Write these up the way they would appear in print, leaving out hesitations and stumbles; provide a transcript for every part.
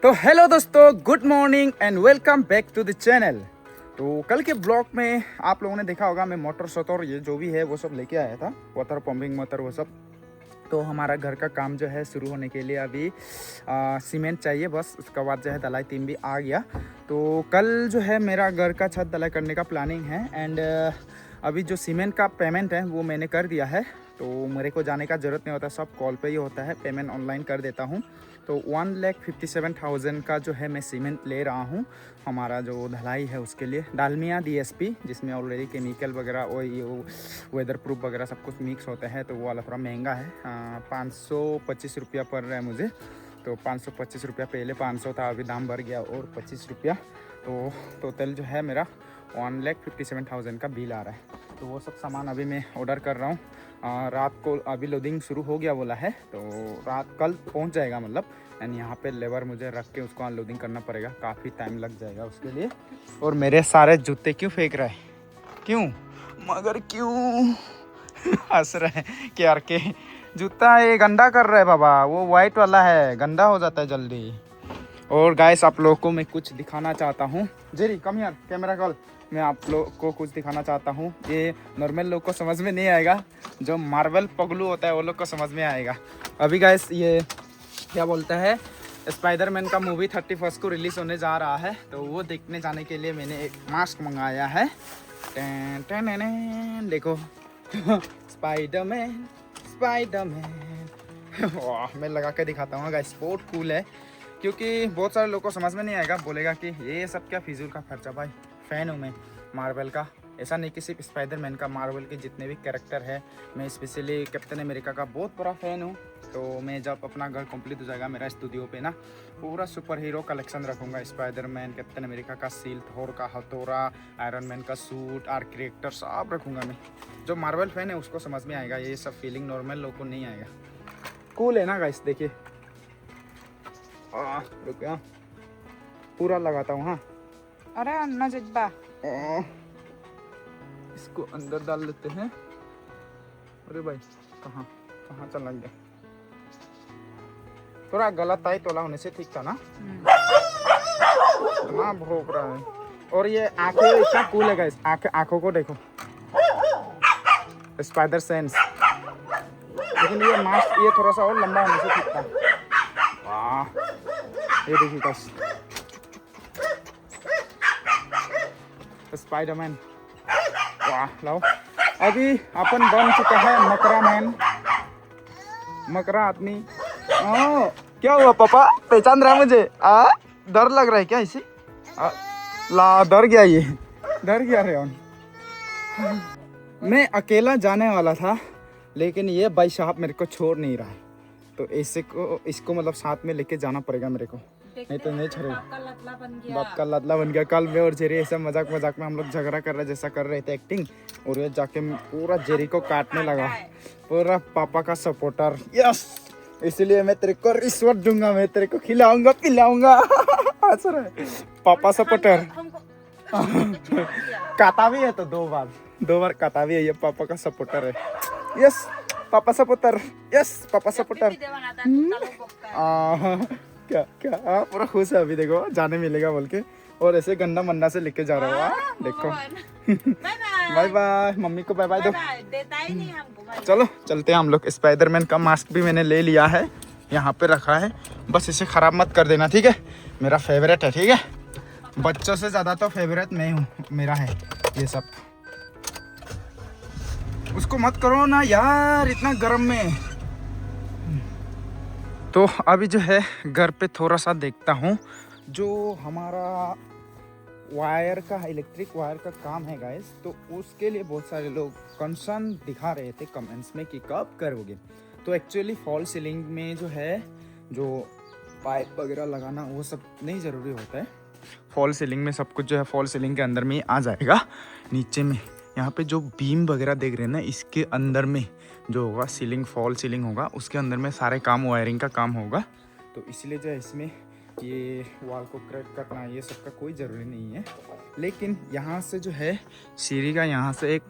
तो हेलो दोस्तों, good morning and welcome back to the channel. तो कल के ब्लॉग में आप लोगों ने देखा होगा मैं मोटर सोटर ये जो भी है वो सब लेके आया था, वाटर पंपिंग मोटर वो सब। तो हमारा घर का काम जो है शुरू होने के लिए अभी सीमेंट चाहिए, बस उसके बाद जो है दलाई टीम भी आ गया। तो कल जो है मेरा घर का छत दलाई करने का प्लानिंग है एंड अभी जो सीमेंट का पेमेंट है वो मैंने कर दिया है। तो मेरे को जाने का ज़रूरत नहीं होता, सब कॉल पे ही होता है, पेमेंट ऑनलाइन कर देता हूँ। तो 1,57,000 का जो है मैं सीमेंट ले रहा हूँ हमारा जो ढलाई है उसके लिए। डालमिया DSP जिसमें ऑलरेडी केमिकल वगैरह और वेदर प्रूफ वगैरह सब कुछ मिक्स होता है, तो वो वाला थोड़ा महंगा है। 525 रुपया पड़ रहा है मुझे। तो 525 रुपया, पहले 500 था, अभी दाम बढ़ गया और 25 रुपया। तो टोटल जो है मेरा 1,57,000 का बिल आ रहा है। तो वो सब सामान अभी मैं ऑर्डर कर रहा हूँ। रात को अभी लोडिंग शुरू हो गया बोला है, तो रात कल पहुँच जाएगा मतलब। एंड यहाँ पे लेबर मुझे रख के उसको अनलोडिंग करना पड़ेगा, काफ़ी टाइम लग जाएगा उसके लिए। और मेरे सारे जूते क्यों फेंक रहा है, क्यों मगर क्यों हंस रहे हैं कि यार के जूता ये गंदा कर रहा है बाबा, वो वाइट वाला है, गंदा हो जाता है जल्दी। और गाइस आप लोगों को मैं कुछ दिखाना चाहता हूँ। जेरी कम यार, कैमरा कॉल। मैं आप लोग को कुछ दिखाना चाहता हूँ। ये नॉर्मल लोग को समझ में नहीं आएगा, जो मार्वल पगलू होता है वो लोग को समझ में आएगा। अभी गाइस ये क्या बोलता है, स्पाइडरमैन का मूवी 31 को रिलीज़ होने जा रहा है, तो वो देखने जाने के लिए मैंने एक मास्क मंगाया है। टेन टेन टेन, देखो स्पाइडरमैन स्पाइडरमैन। वाह, मैं लगा के दिखाता हूँ गाइस, बहुत कूल है। क्योंकि बहुत सारे लोगों को समझ में नहीं आएगा, बोलेगा कि ये सब क्या फिजूल का खर्चा। भाई फ़ैन हूँ मैं मार्वल का, ऐसा नहीं कि सिर्फ स्पाइडरमैन का, मार्वल के जितने भी कैरेक्टर है, मैं स्पेशली कैप्टन अमेरिका का बहुत बड़ा फ़ैन हूँ। तो मैं जब अपना घर कंप्लीट हो जाएगा मेरा स्टूडियो पे ना, पूरा सुपर हीरो कलेक्शन रखूँगा। स्पाइडरमैन, कैप्टन अमेरिका का शील्ड, थोर का हथौड़ा, आयरन मैन का सूट, आर्क कैरेक्टर सब रखूँगा मैं। जो मार्वल फ़ैन है उसको समझ में आएगा, ये सब फीलिंग नॉर्मल लोग को नहीं आएगा। कूल है ना गाइस, देखिए। रुक गया, पूरा लगाता हूँ। हाँ, अरे अन्ना जिब्बा इसको अंदर डाल लेते हैं। अरे भाई कहाँ कहाँ चला गया, थोड़ा गलत टाइट तोला होने से ठीक था ना। हाँ, भोग रहा है। और ये आंखें इतना कूल है गाइस, आंखों को देखो, स्पाइडर सेंस। लेकिन ये मास्क ये थोड़ा सा और लंबा होने से ठीक था। वाह, ये देखिए गाइस, स्पाइडरमैन। वाह, लाओ। अभी अपन बन चुका है मकरा मैन, मकरा आदमी। क्या हुआ पापा, पहचान रहा है मुझे? डर लग रहा है क्या इसे? ला, डर गया, ये डर गया रेन। मैं अकेला जाने वाला था, लेकिन ये भाई साहब मेरे को छोड़ नहीं रहा है, तो इसको मतलब साथ में लेके जाना पड़ेगा मेरे को, नहीं तो नहीं छोड़ेगा। बाप का लदला बन गया। कल मैं और जेरी ऐसा मजाक मजाक में हम लोग झगड़ा कर रहे जैसा कर रहे थे एक्टिंग, और ये जाके पूरा जेरी को काटने लगा। पूरा पापा का सपोर्टर, यस। इसलिए मैं तेरे को रिश्वत दूंगा, मैं तेरे को खिलाऊंगा पिलाऊंगा। पापा सपोर्टर। काटा भी है तो दो बार काटा भी है, ये पापा का सपोर्टर है। Yes papa supporter, yes papa supporter. क्या क्या पूरा खुश है अभी, देखो जाने मिलेगा बोल के, और ऐसे गंदा मंदा से लेके जा रहा है। देखो बाय बाय, मम्मी को बाय बाय दो। देता ही नहीं हमको। चलो चलते हैं हम लोग। स्पाइडरमैन का मास्क भी मैंने ले लिया है, यहाँ पे रखा है, बस इसे खराब मत कर देना, ठीक है? मेरा फेवरेट है, ठीक है? बच्चों से ज़्यादा तो फेवरेट मैं हूँ, मेरा है ये सब। उसको मत करो ना यार इतना गर्म में। तो अभी जो है घर पे थोड़ा सा देखता हूँ, जो हमारा वायर का, इलेक्ट्रिक वायर का काम है गाइस, तो उसके लिए बहुत सारे लोग कंसर्न दिखा रहे थे कमेंट्स में कि कब करोगे। तो एक्चुअली फॉल सीलिंग में जो है, जो पाइप वगैरह लगाना वो सब नहीं ज़रूरी होता है। फॉल सीलिंग में सब कुछ जो है फॉल सीलिंग के अंदर में ही आ जाएगा। नीचे में यहाँ पे जो बीम वगैरह देख रहे हैं ना, इसके अंदर में जो होगा सीलिंग, फॉल सीलिंग होगा, उसके अंदर में सारे काम वायरिंग का काम होगा। तो इसलिए जो है इसमें ये वॉल को क्रैक करना ये सब का कोई ज़रूरी नहीं है। लेकिन यहाँ से जो है सीढ़ी का यहाँ से एक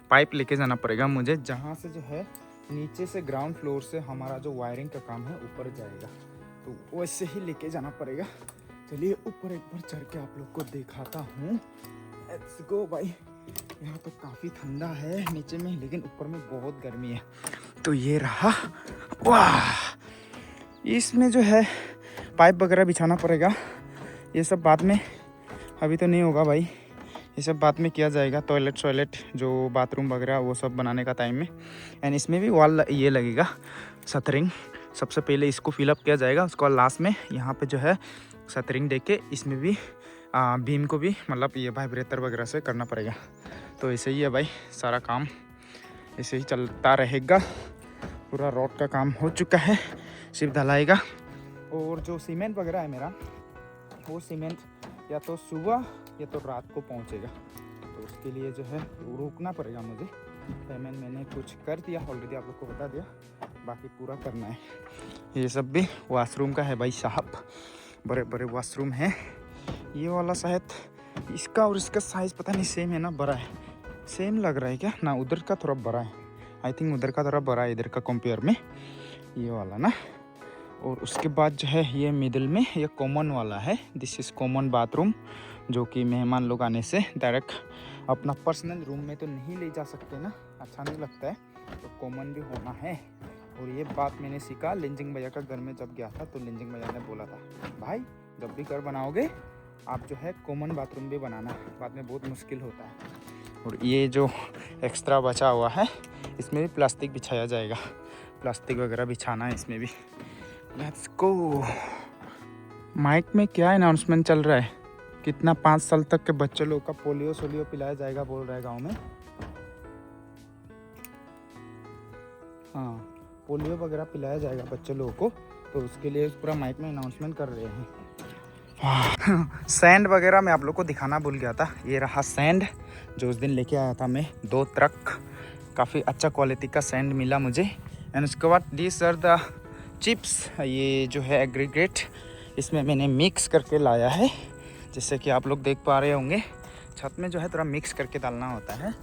पाइप लेके जाना पड़ेगा मुझे, जहाँ से जो है नीचे से ग्राउंड फ्लोर से हमारा जो वायरिंग का काम है ऊपर जाएगा। तो वैसे ही लेके जाना पड़ेगा। चलिए ऊपर एक बार चढ़ के आप लोग को दिखाता हूँ। लेट्स गो भाई। यहाँ तो काफ़ी ठंडा है नीचे में, लेकिन ऊपर में बहुत गर्मी है। तो ये रहा। वाह, इसमें जो है पाइप वगैरह बिछाना पड़ेगा। ये सब बाद में, अभी तो नहीं होगा भाई, ये सब बाद में किया जाएगा। टॉयलेट जो बाथरूम वगैरह वो सब बनाने का टाइम में। एंड इसमें भी वॉल ये लगेगा शटरिंग। सबसे पहले इसको फिलअप किया जाएगा, उसके बाद लास्ट में यहाँ पे जो है शटरिंग दे के इसमें भी बीम को भी मतलब ये वाइब्रेटर वगैरह से करना पड़ेगा। तो ऐसे ही है भाई, सारा काम ऐसे ही चलता रहेगा। पूरा रोड का काम हो चुका है, सिर्फ ढलाई का। और जो सीमेंट वगैरह है मेरा, वो सीमेंट या तो सुबह या तो रात को पहुंचेगा। तो उसके लिए जो है रुकना पड़ेगा मुझे। पेमेंट मैंने कुछ कर दिया ऑलरेडी, आप लोग को बता दिया, बाकी पूरा करना है। ये सब भी वॉशरूम का है भाई साहब, बड़े बड़े वॉशरूम हैं। ये वाला शायद इसका और इसका साइज़ पता नहीं सेम है ना, बड़ा है। सेम लग रहा है क्या ना, उधर का थोड़ा बड़ा है। आई थिंक उधर का थोड़ा बड़ा है इधर का कंपेयर में, ये वाला ना। और उसके बाद जो है ये मिडिल में ये कॉमन वाला है। दिस इज़ कॉमन बाथरूम, जो कि मेहमान लोग आने से डायरेक्ट अपना पर्सनल रूम में तो नहीं ले जा सकते ना, अच्छा नहीं लगता है, तो कॉमन भी होना है। और ये बात मैंने सीखा लिंजिंग भैया का घर में जब गया था, तो लिंजिंग भैया ने बोला था भाई जब भी घर बनाओगे आप जो है कॉमन बाथरूम भी बनाना, बाद में बहुत मुश्किल होता है। और ये जो एक्स्ट्रा बचा हुआ है इसमें भी प्लास्टिक बिछाया जाएगा, प्लास्टिक वगैरह बिछाना है इसमें भी। Let's go. माइक में क्या अनाउंसमेंट चल रहा है? कितना 5 साल तक के बच्चे लोग का पोलियो पिलाया जाएगा बोल रहा है गांव में। हाँ, पोलियो वगैरह पिलाया जाएगा बच्चे लोगों को, तो उसके लिए पूरा माइक में अनाउंसमेंट कर रहे हैं। सैंड वगैरह मैं आप लोग को दिखाना भूल गया था। ये रहा सैंड जो उस दिन लेके आया था मैं, 2 ट्रक, काफ़ी अच्छा क्वालिटी का सैंड मिला मुझे। एंड उसके बाद दिस आर द चिप्स, ये जो है एग्रीगेट, इसमें मैंने मिक्स करके लाया है। जैसे कि आप लोग देख पा रहे होंगे, छत में जो है थोड़ा मिक्स करके डालना होता है।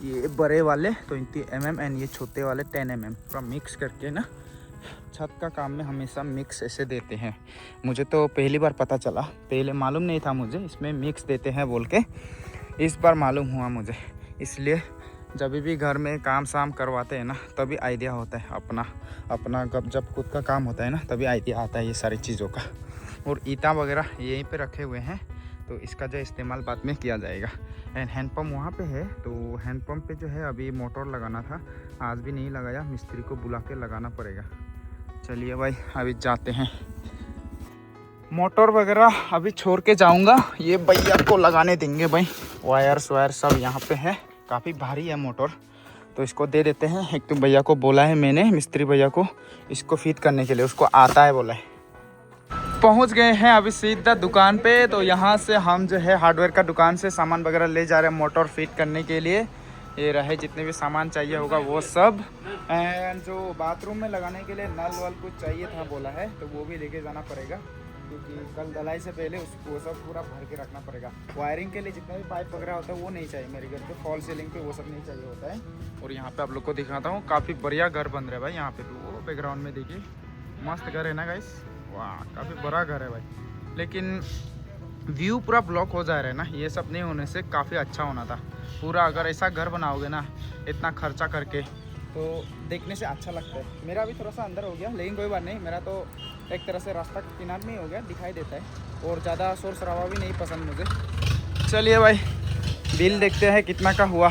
ये बड़े वाले 20 mm एंड ये छोटे वाले 10 mm, पूरा मिक्स करके ना छत का काम में हमेशा मिक्स ऐसे देते हैं। मुझे तो पहली बार पता चला, पहले मालूम नहीं था मुझे इसमें मिक्स देते हैं बोल के, इस बार मालूम हुआ मुझे। इसलिए जब भी घर में काम शाम करवाते हैं ना, तभी आइडिया होता है अपना जब खुद का काम होता है ना, तभी आइडिया आता है ये सारी चीज़ों का। और ईंटा वगैरह यहीं पे रखे हुए हैं, तो इसका जो इस्तेमाल बाद में किया जाएगा। एंड हैंडपम्प वहाँ पे है, तो हैंडपम्प पे जो है अभी मोटर लगाना था, आज भी नहीं लगाया, मिस्त्री को बुला के लगाना पड़ेगा। चलिए भाई अभी जाते हैं। मोटर वगैरह अभी छोड़ के जाऊँगा, ये भैया को लगाने देंगे भाई। वायर्स वायर सब यहाँ पे है, काफ़ी भारी है मोटर, तो इसको दे देते हैं। एक तो भैया को बोला है मैंने, मिस्त्री भैया को, इसको फिट करने के लिए, उसको आता है बोला है। पहुंच गए हैं अभी सीधा दुकान पे। तो यहाँ से हम जो है हार्डवेयर का दुकान से सामान वगैरह ले जा रहे हैं मोटर फिट करने के लिए। ये रहे जितने भी सामान चाहिए होगा वो सब। एंड जो बाथरूम में लगाने के लिए नल वल कुछ चाहिए था बोला है, तो वो भी लेके जाना पड़ेगा, क्योंकि कल धुलाई से पहले उसको सब पूरा भर के रखना पड़ेगा। वायरिंग के लिए जितना भी पाइप वगैरह होता है वो नहीं चाहिए मेरे घर पे, फॉल सीलिंग पे वो सब नहीं चाहिए होता है। और यहाँ पे आप लोग को दिखाता हूँ, काफ़ी बढ़िया घर बन रहा है भाई यहाँ पे। तो वो बैकग्राउंड में देखिए, मस्त घर है ना गाइस, वाह काफ़ी बड़ा घर है भाई। लेकिन व्यू पूरा ब्लॉक हो जा रहा है ना, ये सब नहीं होने से काफ़ी अच्छा होना था पूरा। अगर ऐसा घर बनाओगे ना इतना खर्चा करके, तो देखने से अच्छा लगता है। मेरा भी थोड़ा सा अंदर हो गया, लेकिन कोई बात नहीं, मेरा तो एक तरह से रास्ता किनारे में ही हो गया, दिखाई देता है। और ज़्यादा शोर शराबा भी नहीं पसंद मुझे। चलिए भाई बिल देखते हैं कितना का हुआ।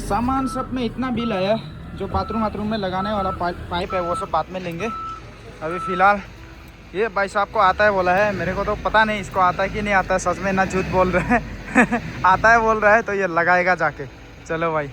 सामान सब में इतना बिल आया, जो बाथरूम में लगाने वाला पाइप है वो सब बाद में लेंगे। अभी फ़िलहाल ये भाई साहब को आता है बोला है, मेरे को तो पता नहीं इसको आता है कि नहीं आता है, सच में ना झूठ बोल रहे हैं आता है बोल रहा है, तो ये लगाएगा जाके। चलो भाई।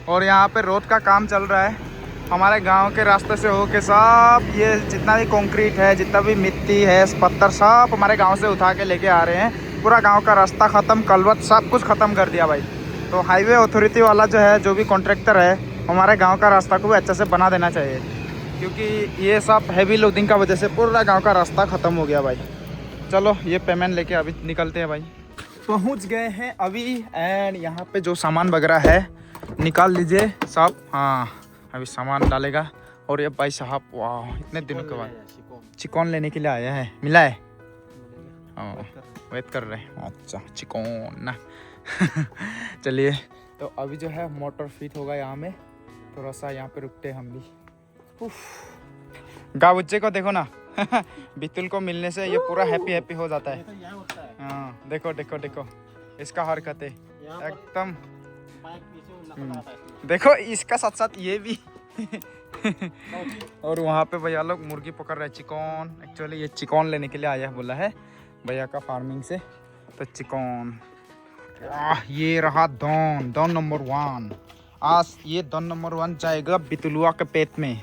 और यहाँ पे रोड का काम चल रहा है हमारे गांव के रास्ते से होके, सब ये जितना भी कंक्रीट है, जितना भी मिट्टी है, पत्थर सब हमारे गांव से उठा के लेके आ रहे हैं। पूरा गांव का रास्ता ख़त्म, कलवत सब कुछ ख़त्म कर दिया भाई। तो हाईवे अथॉरिटी वाला जो है, जो भी कॉन्ट्रैक्टर है, हमारे गाँव का रास्ता को भी अच्छे से बना देना चाहिए, क्योंकि ये सब हैवी लोडिंग का वजह से पूरा गांव का रास्ता ख़त्म हो गया भाई। चलो ये पेमेंट लेके अभी निकलते हैं भाई। पहुंच गए हैं अभी, एंड यहाँ पे जो सामान वगैरह है निकाल लीजिए सब। हाँ अभी सामान डालेगा। और ये भाई साहब वाह, इतने दिनों के बाद चिकन लेने के लिए आया है, मिला है? वेट कर रहे हैं। अच्छा चिकन ना चलिए, तो अभी जो है मोटर फिट होगा यहाँ में, थोड़ा सा यहाँ पे रुकते हैं हम भी। गाँव बच्चे को देखो ना बितुल को मिलने से ये पूरा हैप्पी हैप्पी हो जाता है। हाँ देखो देखो देखो इसका हरकत है एकदम। देखो इसका साथ साथ ये भी और वहाँ पे भैया लोग मुर्गी पकड़ रहे हैं, चिकन। एक्चुअली ये चिकन लेने के लिए आया बोला है भैया का फार्मिंग से, तो चिकन। ये रहा डॉन नंबर 1। आज ये डॉन नंबर 1 जाएगा बितुलुआ के पेट में।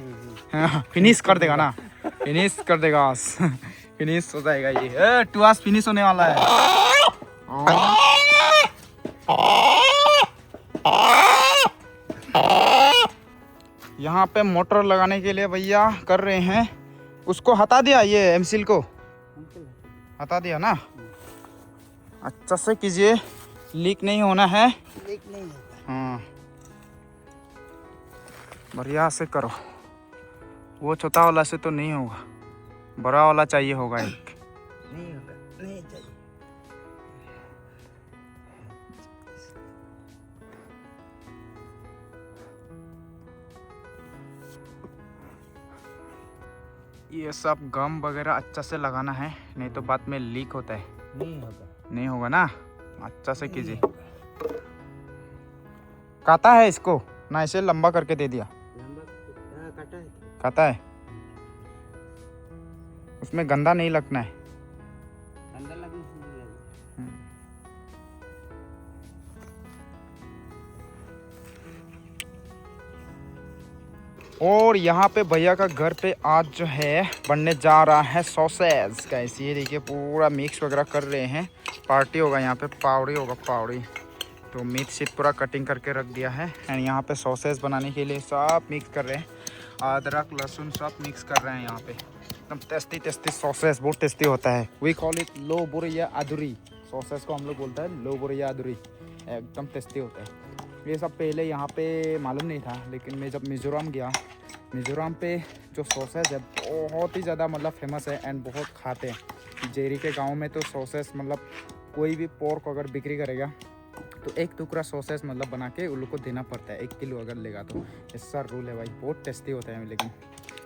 फिनिश कर देगा ना, फिनिश कर देगा आज फिनिश हो जाएगा ये। टू आज फिनिश होने वाला है। यहाँ पे मोटर लगाने के लिए भैया कर रहे हैं, उसको हटा दिया, ये एमसील को हटा दिया ना। अच्छा से कीजिए, लीक नहीं होना है। लीक नहीं होगा। हाँ बढ़िया से करो। वो छोटा वाला से तो नहीं होगा, बड़ा वाला चाहिए होगा एक। नहीं होगा, नहीं चाहिए। ये सब गम वगैरह अच्छा से लगाना है, नहीं तो बाद में लीक होता है। नहीं होगा, नहीं होगा ना, अच्छा से कीजिए। काटा है इसको ना, इसे लंबा करके दे दिया? लंबा काटा है, काटा है। उसमें गंदा नहीं लगना है। अंदर लगने से नहीं लगेगा। और यहाँ पे भैया का घर पे आज जो है बनने जा रहा है सॉसेज का। ये देखिए पूरा मिक्स वगैरह कर रहे हैं, पार्टी होगा यहाँ पे, पावड़ी होगा पावड़ी। तो मीट शीट पूरा कटिंग करके रख दिया है एंड यहाँ पे सॉसेज बनाने के लिए सब मिक्स कर रहे हैं। अदरक लहसुन सब मिक्स कर रहे हैं यहाँ पे। एकदम टेस्टी टेस्टी सॉसेज, बहुत टेस्टी होता है। वी कॉल इट लो बुरिया अधूरी। सॉसेज को हम लोग बोलते हैं लो बुरिया अधूरी, एकदम टेस्टी होता है। ये सब पहले यहाँ पे मालूम नहीं था, लेकिन मैं जब मिज़ोरम गया, मिज़ोरम पे जो सॉसेज है बहुत ही ज़्यादा मतलब फेमस है एंड बहुत खाते हैं। जेरी के गांव में तो सॉसेज मतलब कोई भी पोर्क अगर बिक्री करेगा तो एक टुकड़ा सॉसेज मतलब बना के उन लोग को देना पड़ता है, 1 किलो अगर लेगा तो। ऐसा रूल है भाई, बहुत टेस्टी होता है। लेकिन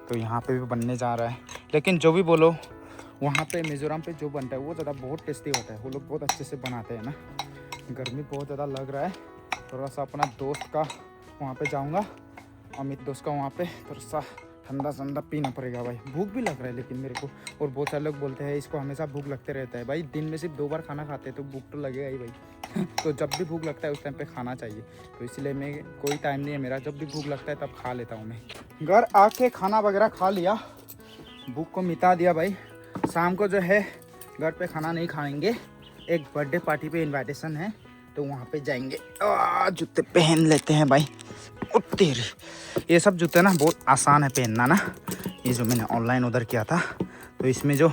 तो यहाँ पे भी बनने जा रहा है, लेकिन जो भी बोलो वहाँ पे मिज़ोरम पे जो बनता है वो ज़्यादा बहुत टेस्टी होता है। वो लोग बहुत अच्छे से बनाते हैं ना। गर्मी बहुत ज़्यादा लग रहा है, थोड़ा सा अपना दोस्त का वहाँ पे जाऊँगा, अमित दोस्त का वहाँ पे थोड़ा सा ठंडा ठंडा पीना पड़ेगा भाई। भूख भी लग रहा है लेकिन मेरे को, और बहुत सारे लोग बोलते हैं इसको हमेशा भूख लगते रहता है। भाई दिन में सिर्फ 2 बार खाना खाते हैं तो भूख तो लगेगा ही भाई तो जब भी भूख लगता है उस टाइम पे खाना चाहिए। तो इसलिए मैं, कोई टाइम नहीं है मेरा, जब भी भूख लगता है तब खा लेता हूँ मैं। घर आके खाना वगैरह खा लिया, भूख को मिटा दिया भाई। शाम को जो है घर पे खाना नहीं खाएंगे, एक बर्थडे पार्टी पे इन्विटेशन है तो वहाँ पे जाएंगे। जूते पहन लेते हैं भाई। तेरी ये सब जूते ना बहुत आसान है पहनना ना। ये जो मैंने ऑनलाइन ऑर्डर किया था तो इसमें जो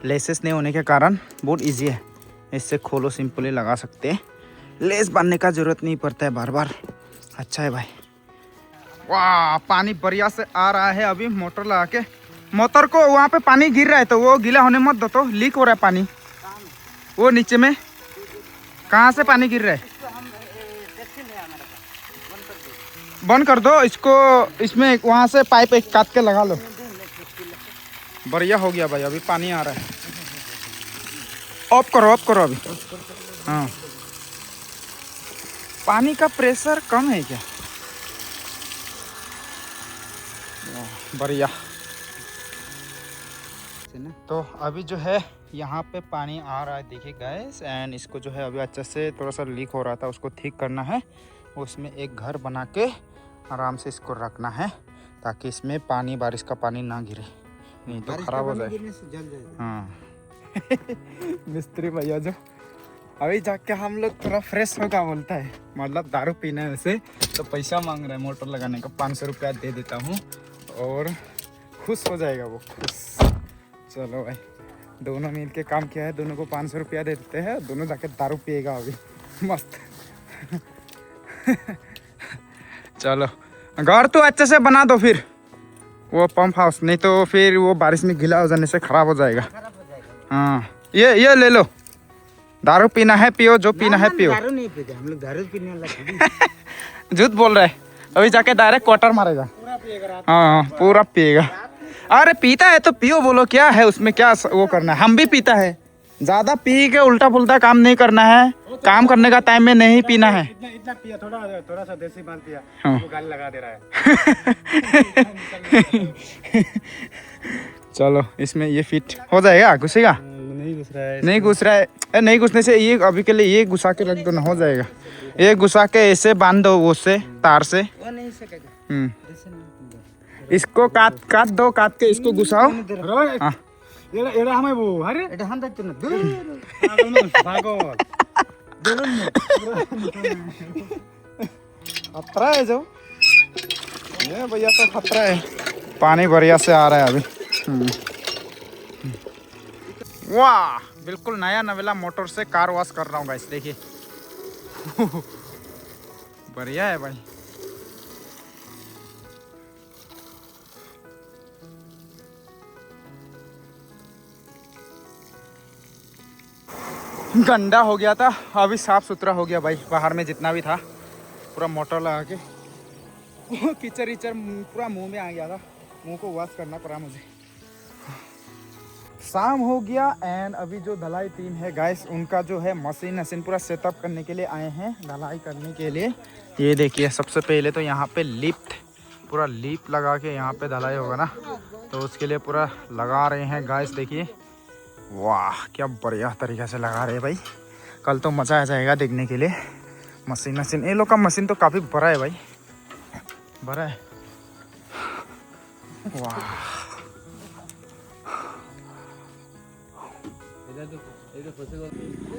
लेसेस नहीं होने के कारण बहुत इजी है, इससे खोलो सिंपली लगा सकते हैं, लेस बांधने का ज़रूरत नहीं पड़ता है बार बार। अच्छा है भाई। वाह पानी बढ़िया से आ रहा है। अभी मोटर लगा के, मोटर को वहाँ पे पानी गिर रहा है तो वो गीला होने मत दो, तो लीक हो रहा है पानी। वो नीचे में कहाँ से पानी गिर रहा है? बंद कर दो इसको, इसमें वहाँ से पाइप एक काट के लगा लो। बढ़िया हो गया भाई, अभी पानी आ रहा है। ऑफ करो अभी। हाँ पानी का प्रेशर कम है क्या? बढ़िया। तो अभी जो है यहाँ पे पानी आ रहा है, देखिए गाइस। एंड इसको जो है अभी अच्छे से, थोड़ा सा लीक हो रहा था उसको ठीक करना है। उसमें एक घर बना के आराम से इसको रखना है ताकि इसमें पानी, बारिश का पानी ना गिरे, नहीं तो खराब हो जाए। हाँ मिस्त्री भैया जो अभी जाके हम लोग थोड़ा फ्रेश होगा बोलता है, मतलब दारू पीना है वैसे, तो पैसा मांग रहा है मोटर लगाने का। 500 रुपया दे देता हूँ और खुश हो जाएगा वो, खुश। चलो भाई, दोनों मिल के काम किया है, दोनों को 500 रुपया दे देते हैं, दोनों जाके दारू पिएगा अभी मस्त चलो घर तो अच्छे से बना दो फिर। वो पंप हाउस, नहीं तो फिर वो बारिश में गीला हो जाने से खराब हो जाएगा। खराब हो जाएगा। हाँ ये ले लो, दारू पीना है पियो, जो पीना है पियो। दारू नहीं पीते हम लोग, दारू पीने वाला थोड़ी है। झूठ बोल रहा है, अभी जाके डायरेक्ट क्वार्टर मारेगा। पूरा पिएगा। हाँ पूरा पिएगा। अरे पीता है तो पियो, बोलो क्या है उसमें, क्या वो करना है। हम भी पीता है, ज्यादा पी के उल्टा पुल्टा काम नहीं करना है, काम करने का टाइम में नहीं पीना है। इतना पिया, थोड़ा सा देसी माल पिया, हाँ। वो गाली लगा दे रहा है। चलो इसमें ये फिट हो जाएगा, घुसेगा नहीं घुस रहा है। नहीं घुस रहा है। नहीं घुसने से ये अभी के लिए ये घुसा के रख दो ना, हो जाएगा। ये घुसा के ऐसे बांध दो वो से तार से। वो नहीं सकेगा। ऐसे नहीं। इसको काट दो, काट के इसको घुसाओ। हाँ। एड़ा हमें वो अरे एड़ा हम देते ना दूर भागो दूर खतरा है जो ये भैया, तो खतरा है। पानी बढ़िया से आ रहा है अभी। वाह बिल्कुल नया नवेला मोटर से कार वॉश कर रहा हूँ गाइस, देखिए। बढ़िया है भाई। गंदा हो गया था, अभी साफ सुथरा हो गया भाई। बाहर में जितना भी था पूरा मोटर लगा के कीचड़ ईचड़ पूरा मुंह में आ गया था, मुंह को वॉश करना पड़ा मुझे। शाम हो गया एंड अभी जो ढलाई टीम है गाइस, उनका जो है मशीन पूरा सेटअप करने के लिए आए हैं, ढलाई करने के लिए। ये देखिए सबसे पहले तो यहाँ पे लिफ्ट, पूरा लिप लगा के यहाँ पे ढलाई होगा ना, तो उसके लिए पूरा लगा रहे हैं गाइस। देखिए वाह क्या बढ़िया तरीके से लगा रहे हैं भाई। कल तो मज़ा आ जाएगा देखने के लिए। मशीन ये लोग का मशीन तो काफ़ी बड़ा है भाई, बड़ा है। वाह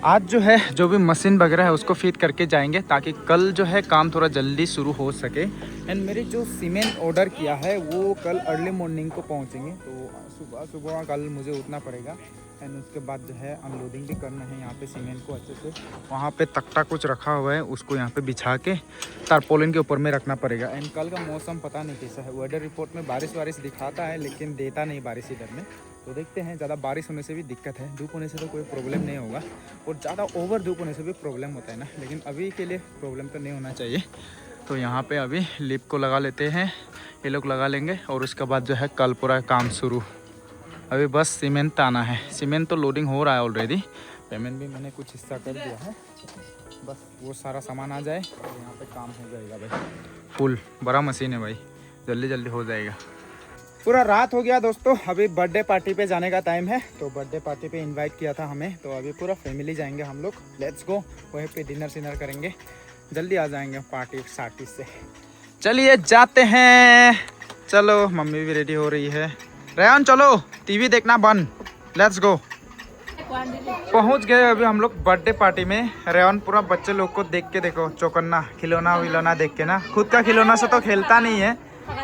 आज जो है जो भी मशीन वगैरह है उसको फिट करके जाएंगे, ताकि कल जो है काम थोड़ा जल्दी शुरू हो सके। एंड मेरे जो सीमेंट ऑर्डर किया है वो कल अर्ली मॉर्निंग को पहुंचेंगे, तो सुबह कल मुझे उठना पड़ेगा। एंड उसके बाद जो है अनलोडिंग भी करना है यहाँ पे सीमेंट को अच्छे से। वहाँ पे तख्ता कुछ रखा हुआ है, उसको यहाँ पे बिछा के तारपोलिन के ऊपर में रखना पड़ेगा। एंड कल का मौसम पता नहीं कैसा है, वेदर रिपोर्ट में बारिश दिखाता है लेकिन देता नहीं बारिश इधर में, तो देखते हैं। ज़्यादा बारिश होने से भी दिक्कत है, धूप होने से तो कोई प्रॉब्लम नहीं होगा, और ज़्यादा ओवर धूप होने से भी प्रॉब्लम होता है ना, लेकिन अभी के लिए प्रॉब्लम तो नहीं होना चाहिए। तो यहाँ पे अभी लिप को लगा लेते हैं, ये लोग लगा लेंगे, और उसके बाद जो है कल पूरा काम शुरू। अभी बस सीमेंट आना है, सीमेंट तो लोडिंग हो रहा है ऑलरेडी, पेमेंट भी मैंने कुछ हिस्सा कर दिया है, बस वो सारा सामान आ जाए और यहाँ पे काम हो जाएगा भाई। फुल बड़ा मशीन है भाई, जल्दी हो जाएगा। पूरा रात हो गया दोस्तों, अभी बर्थडे पार्टी पे जाने का टाइम है, तो बर्थडे पार्टी पे इनवाइट किया था हमें, तो अभी पूरा फैमिली जाएंगे हम लोग। लेट्स गो, वहीं पे डिनर करेंगे, जल्दी आ जाएंगे पार्टी से। चलिए जाते हैं। चलो मम्मी भी रेडी हो रही है। रेहान चलो टीवी देखना बंद, लेट्स गो। पहुंच गए अभी हम लोग बर्थडे पार्टी में। रेहान पूरा बच्चे लोग को देख के देखो, चौकन्ना खिलौना विलौना देख के ना, खुद का खिलौना से तो खेलता नहीं है।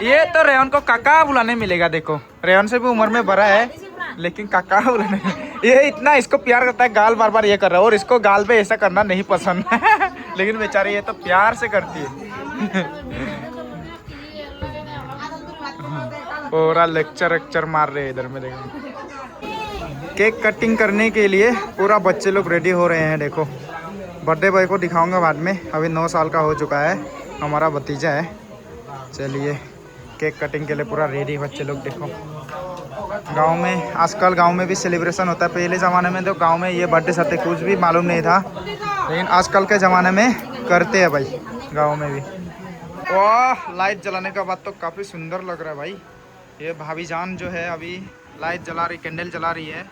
ये तो रेहान को काका बुलाने मिलेगा, देखो रेहान से भी उम्र में बड़ा है लेकिन काका बुलाने ये इतना इसको प्यार करता है, गाल बार ये कर रहा है, और इसको गाल पे ऐसा करना नहीं पसंद लेकिन बेचारी ये तो प्यार से करती है। पूरा लेक्चर मार रहे हैं इधर में, देखो। केक कटिंग करने के लिए पूरा बच्चे लोग रेडी हो रहे हैं, देखो। बर्थडे बॉय को दिखाऊंगा बाद में, अभी 9 साल का हो चुका है, हमारा भतीजा है। चलिए केक कटिंग के लिए पूरा रेडी बच्चे लोग, देखो। गांव में आजकल गांव में भी सेलिब्रेशन होता है, पहले ज़माने में तो गांव में ये बर्थडे सत्ते कुछ भी मालूम नहीं था, लेकिन आजकल के ज़माने में करते हैं भाई गांव में भी। वाह लाइट जलाने का बाद तो काफ़ी सुंदर लग रहा है भाई। ये भाभी जान जो है अभी लाइट जला रही, कैंडल जला रही है।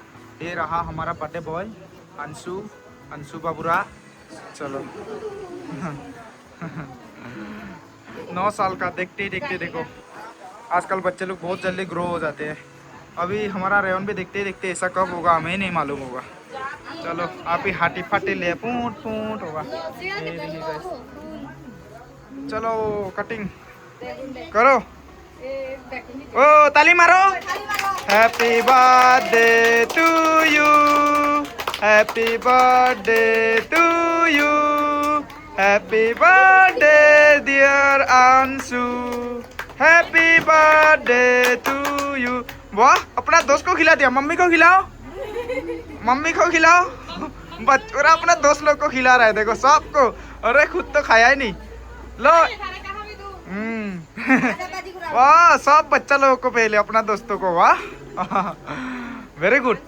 ये रहा हमारा बर्थडे बॉय अंशु बाबूरा। चलो 9 साल का, देखते ही देखते देखो आजकल बच्चे लोग बहुत जल्दी ग्रो हो जाते हैं। अभी हमारा रेहान भी देखते ही देखते ऐसा कब होगा हमें नहीं मालूम होगा। चलो आप ही हाटी फाटी ले पूट होगा। चलो कटिंग करो, ओ ताली मारो। Happy birthday to you, happy birthday to you, happy birthday dear Anshu, happy birthday to you. वाह, अपना दोस्त को खिला दिया। मम्मी को खिलाओ, मम्मी को खिलाओ। बच्चों अपना दोस्त लोग को खिला रहा है, देखो सबको। अरे खुद तो खाया ही नहीं। लो वाह, सब बच्चा लोगों को पहले, अपना दोस्तों को। वाह, वेरी गुड।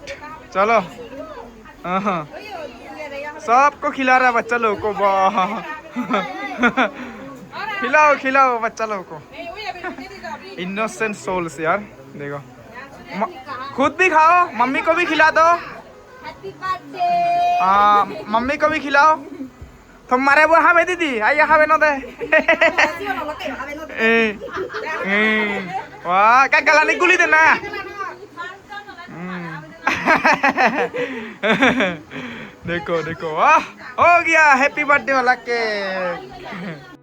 चलो सबको खिला रहा है बच्चा लोगों को। वाह खिलाओ खिलाओ बच्चा लोगों को। इनोसेंट सोल्स यार, देखो। खुद भी खाओ, मम्मी को भी खिला दो। हाँ, मम्मी को भी खिलाओ। तुम्हारे वो हमें दीदी आइए हमें न दे। वाह, क्या गला नहीं गुली देना। देखो देखो, वाह हो गया हैप्पी बर्थडे वाला केक।